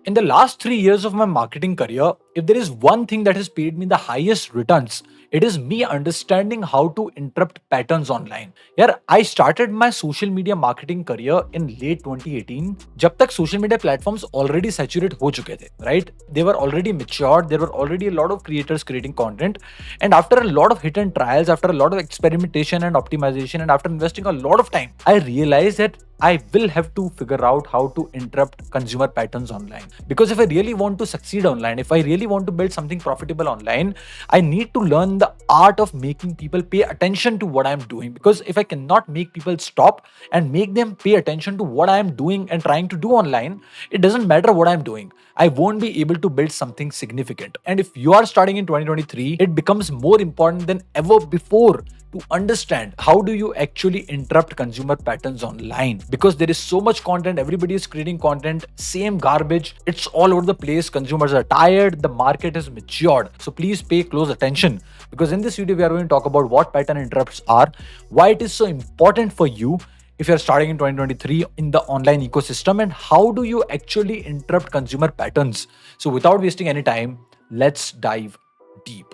In the last 3 years of my marketing career, if there is one thing that has paid me the highest returns, it is me understanding how to interrupt patterns online. Yeah, I started my social media marketing career in late 2018. जब तक social media platforms already saturate हो चुके थे, right? They were already matured. There were already a lot of creators creating content, and after a lot of hit and trials, after a lot of experimentation and optimization, and after investing a lot of time, I realized that I will have to figure out how to interrupt consumer patterns online. Because if I really want to succeed online, if I really want to build something profitable online, I need to learn the art of making people pay attention to what I'm doing. Because if I cannot make people stop and make them pay attention to what I'm doing and trying to do online, it doesn't matter what I'm doing. I won't be able to build something significant. And if you are starting in 2023, it becomes more important than ever before to understand how do you actually interrupt consumer patterns online, because there is so much content, everybody is creating content, same garbage, it's all over the place, consumers are tired, the market is matured. So please pay close attention, because in this video we are going to talk about what pattern interrupts are, why it is so important for you if you're starting in 2023 in the online ecosystem, and how do you actually interrupt consumer patterns. So without wasting any time, let's dive deep.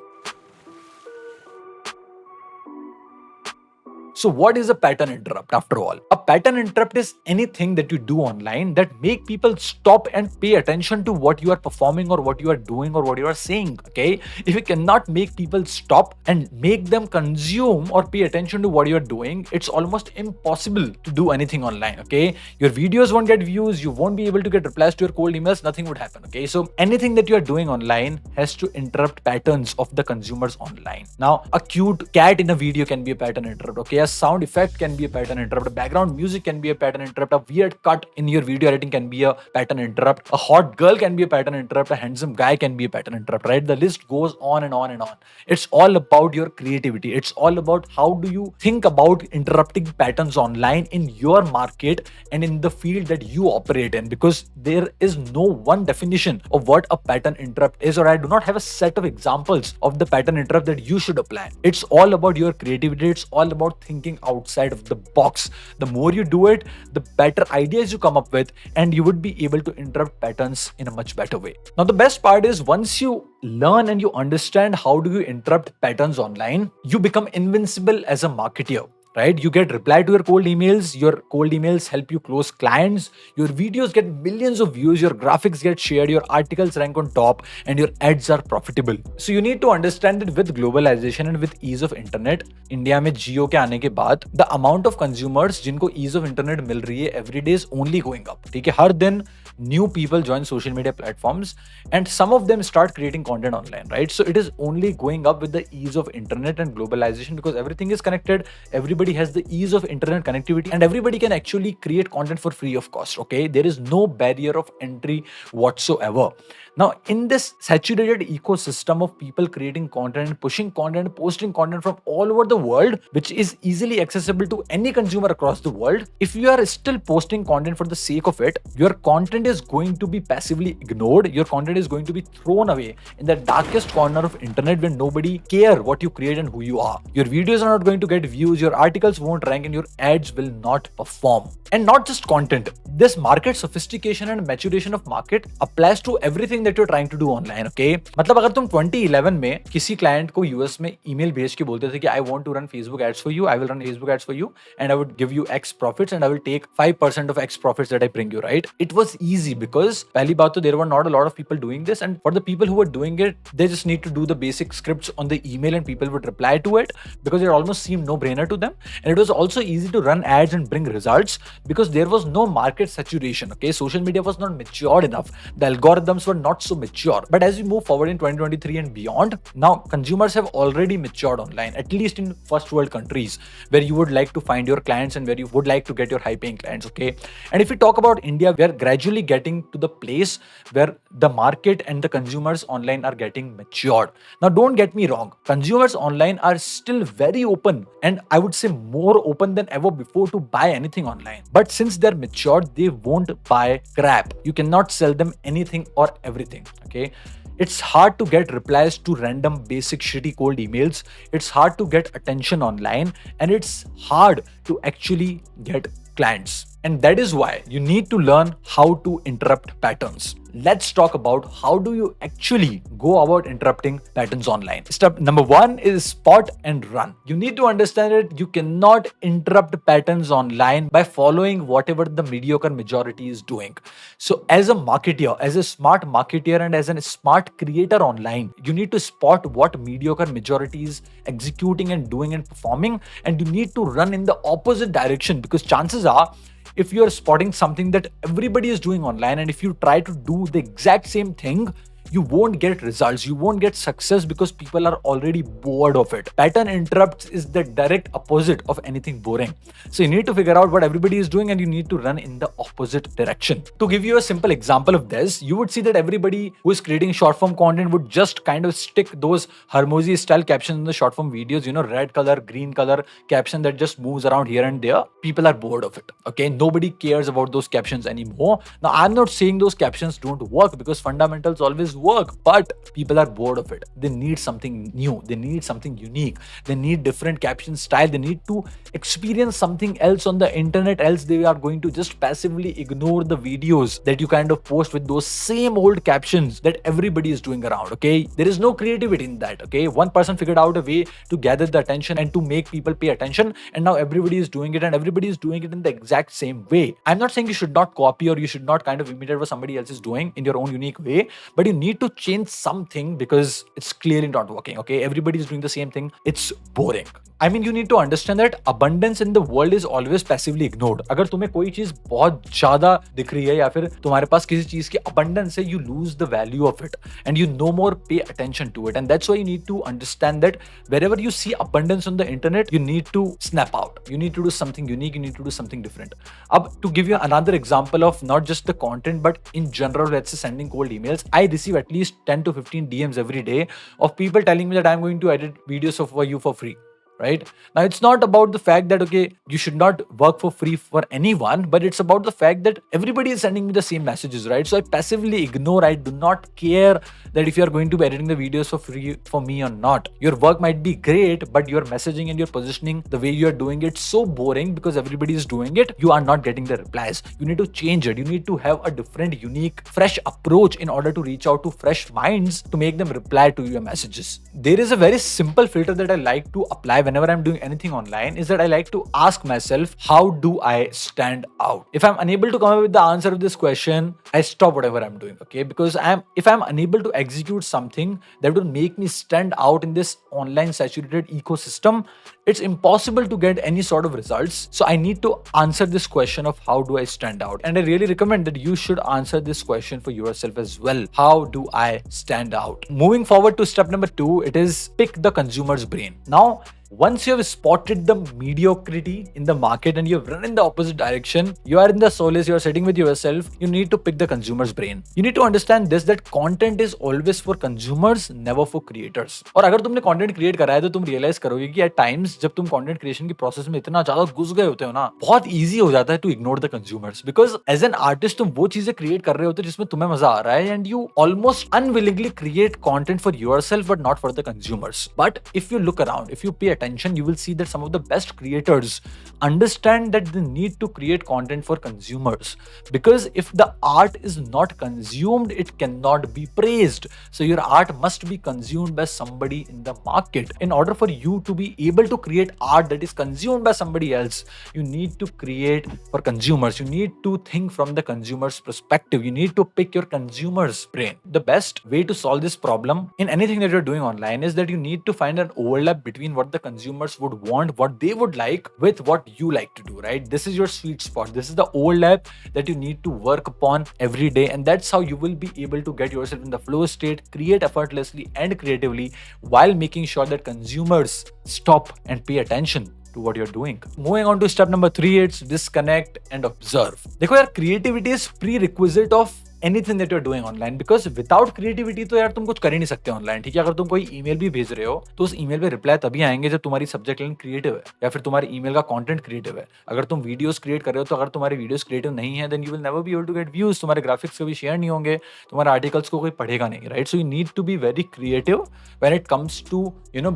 So what is a pattern interrupt after all? A pattern interrupt is anything that you do online that make people stop and pay attention to what you are performing or what you are doing or what you are saying, okay? If you cannot make people stop and make them consume or pay attention to what you are doing, it's almost impossible to do anything online, okay? Your videos won't get views, you won't be able to get replies to your cold emails, nothing would happen, okay? So anything that you are doing online has to interrupt patterns of the consumers online. Now, a cute cat in a video can be a pattern interrupt, okay? A sound effect can be a pattern interrupt, a background music can be a pattern interrupt, a weird cut in your video editing can be a pattern interrupt, a hot girl can be a pattern interrupt, a handsome guy can be a pattern interrupt, right? The list goes on and on and on. It's all about your creativity. It's all about how do you think about interrupting patterns online in your market and in the field that you operate in, because there is no one definition of what a pattern interrupt is, or I do not have a set of examples of the pattern interrupt that you should apply. It's all about your creativity. It's all about thinking outside of the box. The more you do it, the better ideas you come up with, and you would be able to interrupt patterns in a much better way. Now, the best part is once you learn and you understand how do you interrupt patterns online, you become invincible as a marketer. Right? You get reply to your cold emails help you close clients, your videos get millions of views, your graphics get shared, your articles rank on top, and your ads are profitable. So you need to understand that with globalization and with ease of internet, India में Jio के आने के बाद the amount of consumers जिनको ease of internet मिल रही है every day is only going up. ठीक है, हर दिन new people join social media platforms and some of them start creating content online, right? So it is only going up with the ease of internet and globalization, because everything is connected, everybody has the ease of internet connectivity, and everybody can actually create content for free of cost, okay? There is no barrier of entry whatsoever. Now, in this saturated ecosystem of people creating content, pushing content, posting content from all over the world, which is easily accessible to any consumer across the world, if you are still posting content for the sake of it, your content is going to be passively ignored. Your content is going to be thrown away in the darkest corner of internet where nobody care what you create and who you are. Your videos are not going to get views, your articles won't rank, and your ads will not perform. And not just content. This market sophistication and maturation of market applies to everything that you're trying to do online, okay? मतलब अगर तुम 2011 में किसी client को US में email भेज के बोलते थे कि I want to run Facebook ads for you, I will run Facebook ads for you, and I would give you X profits and I will take 5% of X profits that I bring you, right? It was easy because पहली बात तो there were not a lot of people doing this, and for the people who were doing it, they just need to do the basic scripts on the email and people would reply to it because it almost seemed no-brainer to them. And it was also easy to run ads and bring results because there was no market saturation, okay? Social media was not matured enough. The algorithms were not so mature. But as we move forward in 2023 and beyond, now consumers have already matured online, at least in first world countries where you would like to find your clients and where you would like to get your high paying clients, okay? And if we talk about India, we are gradually getting to the place where the market and the consumers online are getting matured. Now, don't get me wrong, consumers online are still very open, and I would say more open than ever before to buy anything online. But since they're matured, they won't buy crap. You cannot sell them anything or everything, okay? It's hard to get replies to random basic shitty cold emails. It's hard to get attention online, and it's hard to actually get clients. And that is why you need to learn how to interrupt patterns. Let's talk about how do you actually go about interrupting patterns online. Step number one is spot and run. You need to understand that you cannot interrupt patterns online by following whatever the mediocre majority is doing. So as a marketer, as a smart marketer and as a smart creator online, you need to spot what mediocre majority is executing and doing and performing, and you need to run in the opposite direction, because chances are if you are spotting something that everybody is doing online and if you try to do the exact same thing, you won't get results, you won't get success, because people are already bored of it. Pattern interrupts is the direct opposite of anything boring. So you need to figure out what everybody is doing and you need to run in the opposite direction. To give you a simple example of this, you would see that everybody who is creating short form content would just kind of stick those Hermosi style captions in the short form videos, red color, green color caption that just moves around here and there. People are bored of it. Okay, nobody cares about those captions anymore. Now, I'm not saying those captions don't work, because fundamentals always work, but people are bored of it. They need something new, they need something unique, they need different caption style, they need to experience something else on the internet, else they are going to just passively ignore the videos that you kind of post with those same old captions that everybody is doing around. Okay, there is no creativity in that. Okay, one person figured out a way to gather the attention and to make people pay attention, and now everybody is doing it, and everybody is doing it in the exact same way. I'm not saying you should not copy or you should not kind of imitate what somebody else is doing in your own unique way, but you need to change something because it's clearly not working. Okay, everybody is doing the same thing, it's boring. I mean, you need to understand that abundance in the world is always passively ignored. अगर तुम्हें कोई चीज बहुत ज्यादा दिख रही है या फिर तुम्हारे पास किसी चीज की abundance है, you lose the value of it and you no more pay attention to it. And that's why you need to understand that wherever you see abundance on the internet, you need to snap out. You need to do something unique. You need to do something different. To give you another example of not just the content, but in general, let's say sending cold emails, I receive at least 10 to 15 DMs every day of people telling me that I'm going to edit videos for you for free. Right now, it's not about the fact that okay, you should not work for free for anyone, but it's about the fact that everybody is sending me the same messages, right? So I passively ignore. I do not care that if you are going to be editing the videos for free for me or not. Your work might be great, but your messaging and your positioning, the way you are doing it, so boring because everybody is doing it. You are not getting the replies. You need to change it. You need to have a different, unique, fresh approach in order to reach out to fresh minds to make them reply to your messages. There is a very simple filter that I like to apply whenever I'm doing anything online, is that I like to ask myself, how do I stand out? If I'm unable to come up with the answer of this question, I stop whatever I'm doing. Okay, because if I'm unable to execute something that will make me stand out in this online saturated ecosystem, it's impossible to get any sort of results. So I need to answer this question of how do I stand out, and I really recommend that you should answer this question for yourself as well. How do I stand out? Moving forward to step number 2, it is pick the consumer's brain. Now, once you have spotted the mediocrity in the market and you have run in the opposite direction, you are in the solace, you are sitting with yourself, you need to pick the consumer's brain. You need to understand this, that content is always for consumers, never for creators. और अगर तुमने content create करा है तो तुम realize करोगे कि at times जब तुम content creation की process में इतना ज़्यादा घुस गए होते हो ना, बहुत easy हो जाता है to ignore the consumers, because as an artist तुम वो चीजें create कर रहे होते हो जिसमें तुम्हें मजा आ रहा है, and you almost unwillingly create content for yourself but not for the consumers. But if you look around, if you pay attention, you will see that some of the best creators understand that they need to create content for consumers, because if the art is not consumed, it cannot be praised. So your art must be consumed by somebody in the market. In order for you to be able to create art that is consumed by somebody else, you need to create for consumers. You need to think from the consumer's perspective. You need to pick your consumer's brain. The best way to solve this problem in anything that you're doing online is that you need to find an overlap between what the consumers would want, what they would like, with what you like to do, right? This is your sweet spot. This is the overlap that you need to work upon every day, and that's how you will be able to get yourself in the flow state, create effortlessly and creatively, while making sure that consumers stop and pay attention to what you're doing. Moving on to step number 3, it's disconnect and observe. देखो यार, creativity is prerequisite of anything that you're doing online, because without creativity तो यार तुम कुछ कर ही नहीं सकते online, ठीक है? अगर तुम कोई ईमेल भी भेज रहे हो तो उस ईमेल पे रिप्लाई तभी आएंगे जब तुम्हारी सब्जेक्ट लाइन क्रिएटिव है या फिर तुम्हारी ईमेल का कंटेंट क्रिएटिव है। अगर तुम वीडियोस क्रिएट कर रहे हो तो अगर तुम्हारे वीडियोस क्रिएटिव नहीं है then you will never be able to get views, तुम्हारे ग्राफिक्स कभी शेयर नहीं होंगे, तुम्हारे आर्टिकल्स को कोई पढ़ेगा नहीं, right? So you need to be very creative when it comes to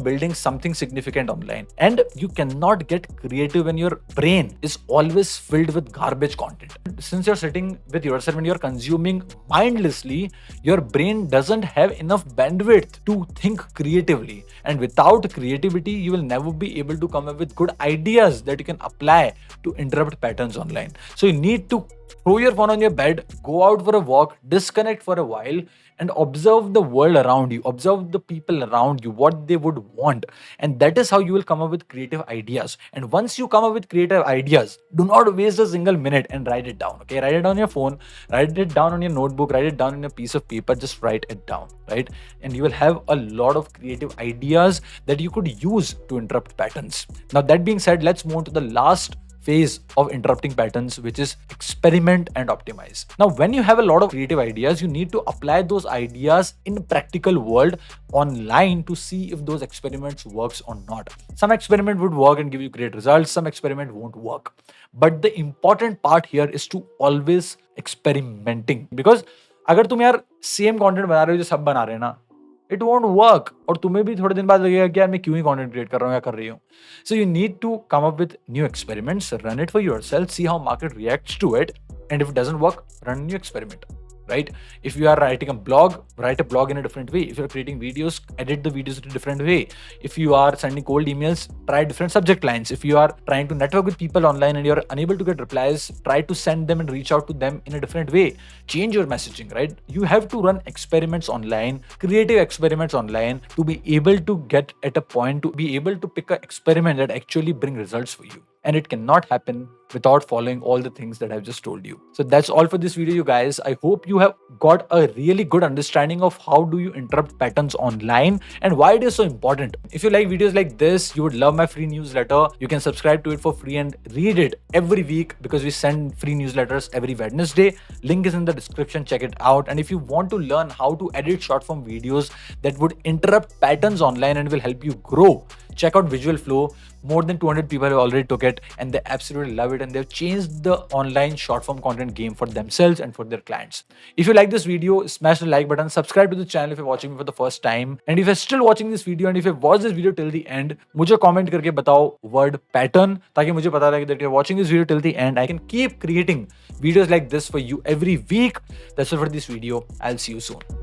building something significant online, and you cannot get creative when your brain is always filled with garbage content. Since you're sitting with yourself and you're consuming mindlessly, your brain doesn't have enough bandwidth to think creatively, and without creativity you will never be able to come up with good ideas that you can apply to interrupt patterns online. So you need to throw your phone on your bed, go out for a walk, disconnect for a while, and observe the world around you, observe the people around you, what they would want, and that is how you will come up with creative ideas. And once you come up with creative ideas, do not waste a single minute and write it down. Okay, write it on your phone, write it down on your notebook, write it down on a piece of paper, just write it down, right? And you will have a lot of creative ideas that you could use to interrupt patterns. Now that being said, let's move to the last phase of interrupting patterns, which is experiment and optimize. Now when you have a lot of creative ideas, you need to apply those ideas in practical world online to see if those experiments works or not. Some experiment would work and give you great results, some experiment won't work, but the important part here is to always experimenting, because अगर तुम यार same content बना रहे हो जो सब बना रहे हैं ना, इट वोंट वर्क, और तुम्हें भी थोड़े दिन बाद लगेगा कि यार मैं क्यों ही कंटेंट क्रिएट कर रहा हूँ या कर रही हूँ. So you need to come up with new experiments, run it for yourself, see how market reacts to it, and if it doesn't work, run a new experiment, right? If you are writing a blog, write a blog in a different way. If you're creating videos, edit the videos in a different way. If you are sending cold emails, try different subject lines. If you are trying to network with people online and you're unable to get replies, try to send them and reach out to them in a different way. Change your messaging, right? You have to run experiments online, creative experiments online, to be able to get at a point to be able to pick an experiment that actually bring results for you. And it cannot happen without following all the things that I've just told you. So that's all for this video, you guys. I hope you have got a really good understanding of how do you interrupt patterns online and why it is so important. If you like videos like this, you would love my free newsletter. You can subscribe to it for free and read it every week, because we send free newsletters every Wednesday. Link is in the description, check it out. And if you want to learn how to edit short form videos that would interrupt patterns online and will help you grow, check out Visual Flow. More than 200 people have already took it and they absolutely love it, and they've changed the online short form content game for themselves and for their clients. If you like this video, smash the like button, subscribe to the channel if you're watching me for the first time, and if you're still watching this video and if you've watched this video till the end, मुझे comment करके बताओ word pattern, ताकि मुझे पता लगे that you're watching this video till the end. I can keep creating videos like this for you every week. That's all for this video. I'll see you soon.